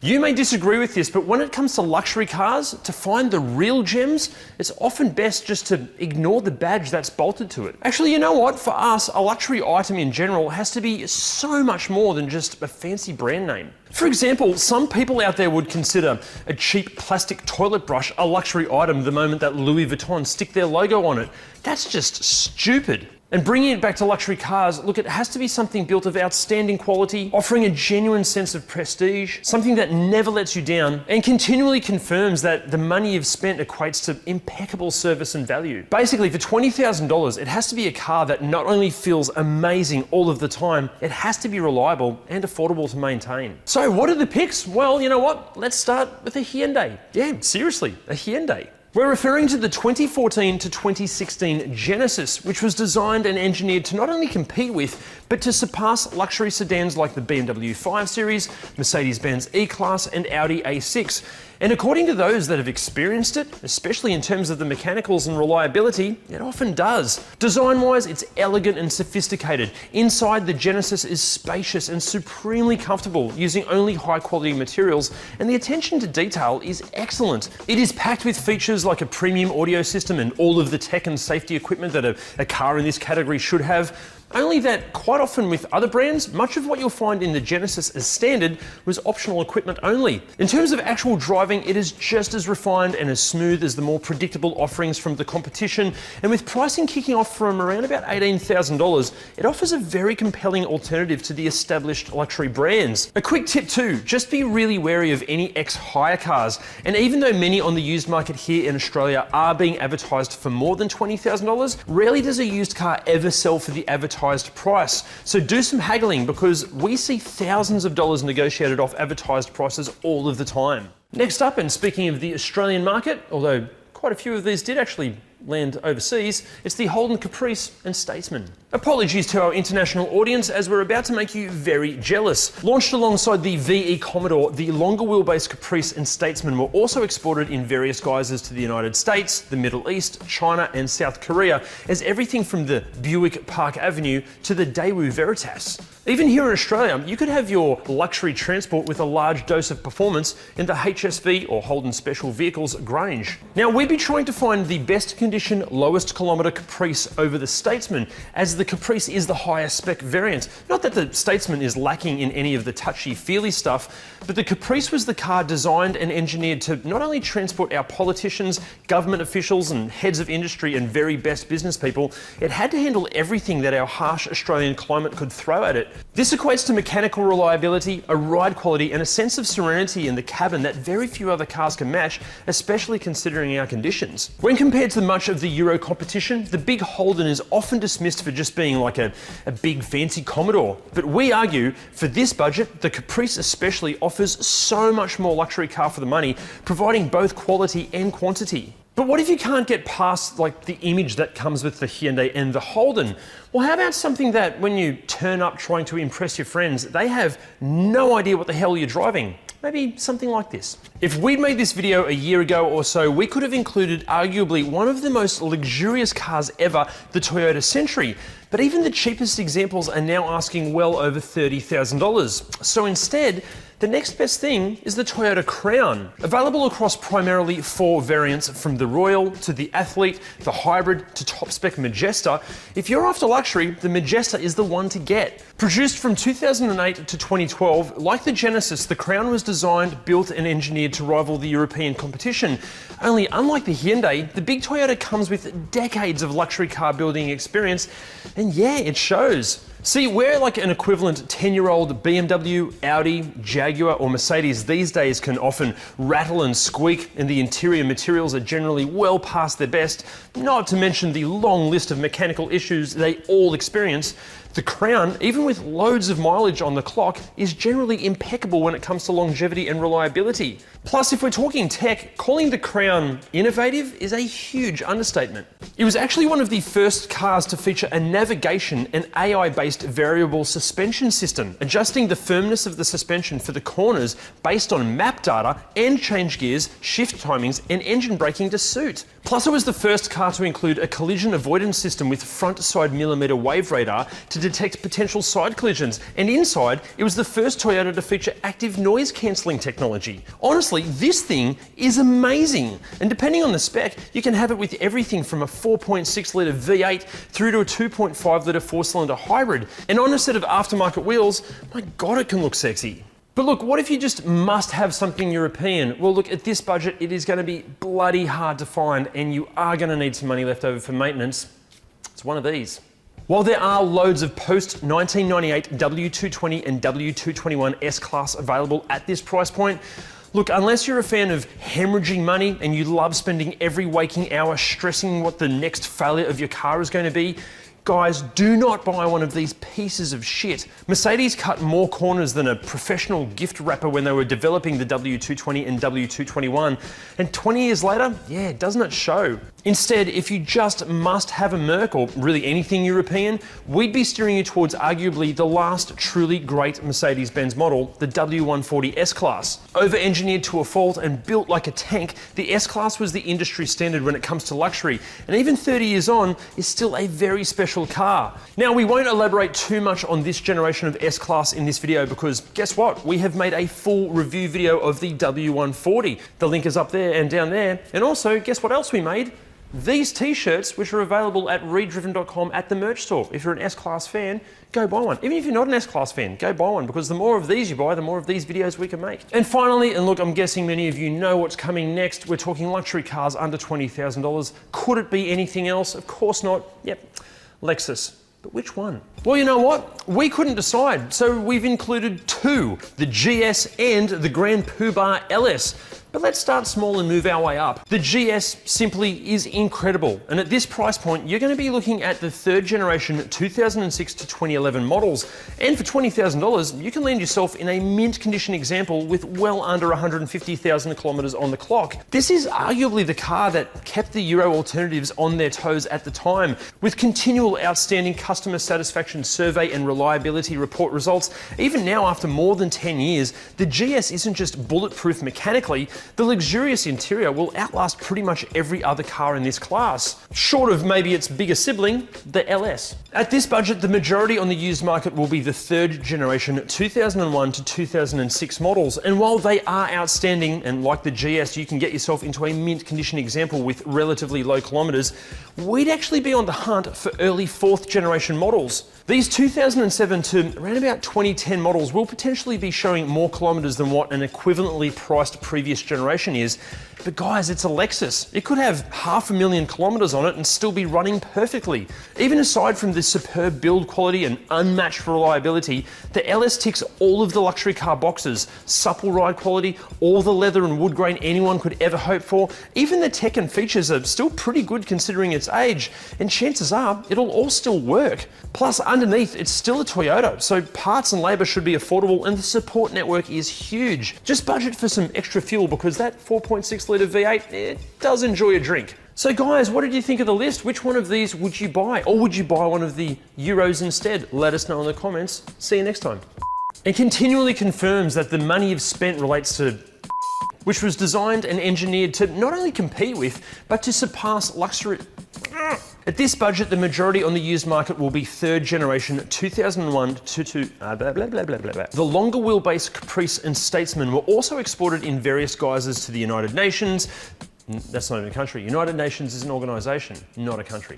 You may disagree with this, but when it comes to luxury cars, to find the real gems, it's often best just to ignore the badge that's bolted to it. Actually, you know what? For us, a luxury item in general has to be so much more than just a fancy brand name. For example, some people out there would consider a cheap plastic toilet brush a luxury item the moment that Louis Vuitton stick their logo on it. That's just stupid. And bringing it back to luxury cars, look, it has to be something built of outstanding quality, offering a genuine sense of prestige, something that never lets you down, and continually confirms that the money you've spent equates to impeccable service and value. Basically, for $20,000, it has to be a car that not only feels amazing all of the time, it has to be reliable and affordable to maintain. So what are the picks? Well, you know what? Let's start with a Hyundai. Yeah, seriously, a Hyundai. We're referring to the 2014 to 2016 Genesis, which was designed and engineered to not only compete with, but to surpass luxury sedans like the BMW 5 Series, Mercedes-Benz E-Class, and Audi A6. And according to those that have experienced it, especially in terms of the mechanicals and reliability, it often does. Design-wise, it's elegant and sophisticated. Inside, the Genesis is spacious and supremely comfortable, using only high-quality materials, and the attention to detail is excellent. It is packed with features like a premium audio system and all of the tech and safety equipment that a car in this category should have. Only that quite often with other brands, much of what you'll find in the Genesis as standard was optional equipment only. In terms of actual driving, it is just as refined and as smooth as the more predictable offerings from the competition, and with pricing kicking off from around about $18,000, it offers a very compelling alternative to the established luxury brands. A quick tip too, just be really wary of any ex-hire cars, and even though many on the used market here in Australia are being advertised for more than $20,000, rarely does a used car ever sell for the advertised price. So do some haggling, because we see thousands of dollars negotiated off advertised prices all of the time. Next up, and speaking of the Australian market, although quite a few of these did actually land overseas, it's the Holden Caprice and Statesman. Apologies to our international audience, as we're about to make you very jealous. Launched alongside the VE Commodore, the longer wheelbase Caprice and Statesman were also exported in various guises to the United States, the Middle East, China and South Korea, as everything from the Buick Park Avenue to the Daewoo Veritas. Even here in Australia, you could have your luxury transport with a large dose of performance in the HSV or Holden Special Vehicles Grange. Now, we'd be trying to find the best condition, lowest kilometre Caprice over the Statesman, as the Caprice is the highest spec variant. Not that the Statesman is lacking in any of the touchy-feely stuff, but the Caprice was the car designed and engineered to not only transport our politicians, government officials and heads of industry and very best business people, it had to handle everything that our harsh Australian climate could throw at it. This equates to mechanical reliability, a ride quality and a sense of serenity in the cabin that very few other cars can match, especially considering our conditions. When compared to much of the Euro competition, the big Holden is often dismissed for just being like a big fancy Commodore. But we argue, for this budget, the Caprice especially offers so much more luxury car for the money, providing both quality and quantity. But what if you can't get past like the image that comes with the Hyundai and the Holden? Well, how about something that when you turn up trying to impress your friends, they have no idea what the hell you're driving? Maybe something like this. If we'd made this video a year ago or so, we could have included arguably one of the most luxurious cars ever, the Toyota Century. But even the cheapest examples are now asking well over $30,000. So instead, the next best thing is the Toyota Crown. Available across primarily 4 variants, from the Royal to the Athlete, the Hybrid to top spec Majesta. If you're after luxury, the Majesta is the one to get. Produced from 2008 to 2012, like the Genesis, the Crown was designed, built and engineered to rival the European competition. Only unlike the Hyundai, the big Toyota comes with decades of luxury car building experience, and yeah, it shows. See, where like an equivalent 10-year-old BMW, Audi, Jaguar or Mercedes these days can often rattle and squeak and the interior materials are generally well past their best, not to mention the long list of mechanical issues they all experience, the Crown, even with loads of mileage on the clock, is generally impeccable when it comes to longevity and reliability. Plus, if we're talking tech, calling the Crown innovative is a huge understatement. It was actually one of the first cars to feature a navigation and AI-based variable suspension system, adjusting the firmness of the suspension for the corners based on map data and change gears, shift timings and engine braking to suit. Plus, it was the first car to include a collision avoidance system with front side millimeter wave radar to to detect potential side collisions, and inside, it was the first Toyota to feature active noise cancelling technology. Honestly, this thing is amazing, and depending on the spec, you can have it with everything from a 4.6 litre V8 through to a 2.5 litre 4-cylinder hybrid, and on a set of aftermarket wheels, my god, it can look sexy. But look, what if you just must have something European? Well, look, at this budget, it is going to be bloody hard to find, and you are going to need some money left over for maintenance. It's one of these. While there are loads of post-1998 W220 and W221 S-Class available at this price point, look, unless you're a fan of hemorrhaging money and you love spending every waking hour stressing what the next failure of your car is going to be, guys, do not buy one of these pieces of shit. Mercedes cut more corners than a professional gift wrapper when they were developing the W220 and W221. And 20 years later, yeah, doesn't it show? Instead, if you just must have a Merc, or really anything European, we'd be steering you towards arguably the last truly great Mercedes-Benz model, the W140 S-Class. Over-engineered to a fault and built like a tank, the S-Class was the industry standard when it comes to luxury, and even 30 years on, is still a very special car. Now, we won't elaborate too much on this generation of S-Class in this video because guess what? We have made a full review video of the W140. The link is up there and down there. And also, guess what else we made? These t-shirts, which are available at ReDriven.com at the merch store. If you're an S-Class fan, go buy one. Even if you're not an S-Class fan, go buy one, because the more of these you buy, the more of these videos we can make. And finally, and look, I'm guessing many of you know what's coming next. We're talking luxury cars under $20,000. Could it be anything else? Of course not. Yep, Lexus. But which one? Well, you know what? We couldn't decide, so we've included two, the GS and the Grand Poobah LS. But let's start small and move our way up. The GS simply is incredible, and at this price point, you're going to be looking at the third generation 2006 to 2011 models, and for $20,000, you can land yourself in a mint condition example with well under 150,000 kilometers on the clock. This is arguably the car that kept the Euro alternatives on their toes at the time, with continual outstanding customer satisfaction survey and reliability report results. Even now, after more than 10 years, the GS isn't just bulletproof mechanically. The luxurious interior will outlast pretty much every other car in this class, short of maybe its bigger sibling, the LS. At this budget, the majority on the used market will be the third generation 2001 to 2006 models, and while they are outstanding, and like the GS, you can get yourself into a mint condition example with relatively low kilometers, we'd actually be on the hunt for early fourth generation models. These 2007 to around about 2010 models will potentially be showing more kilometers than what an equivalently priced previous generation is. But guys, it's a Lexus. It could have 500,000 kilometers on it and still be running perfectly. Even aside from the superb build quality and unmatched reliability, the LS ticks all of the luxury car boxes. Supple ride quality, all the leather and wood grain anyone could ever hope for. Even the tech and features are still pretty good considering its age, and chances are it'll all still work. Plus, underneath, it's still a Toyota, so parts and labor should be affordable, and the support network is huge. Just budget for some extra fuel, because that 4.6 litre V8, it does enjoy a drink. So guys, what did you think of the list? Which one of these would you buy? Or would you buy one of the Euros instead? Let us know in the comments. See you next time. It continually confirms that the money you've spent relates to which was designed and engineered to not only compete with, but to surpass luxury. At this budget, the majority on the used market will be third generation 2001 to The longer wheelbase Caprice and Statesman were also exported in various guises to the United Nations. That's not even a country. United Nations is an organization, not a country.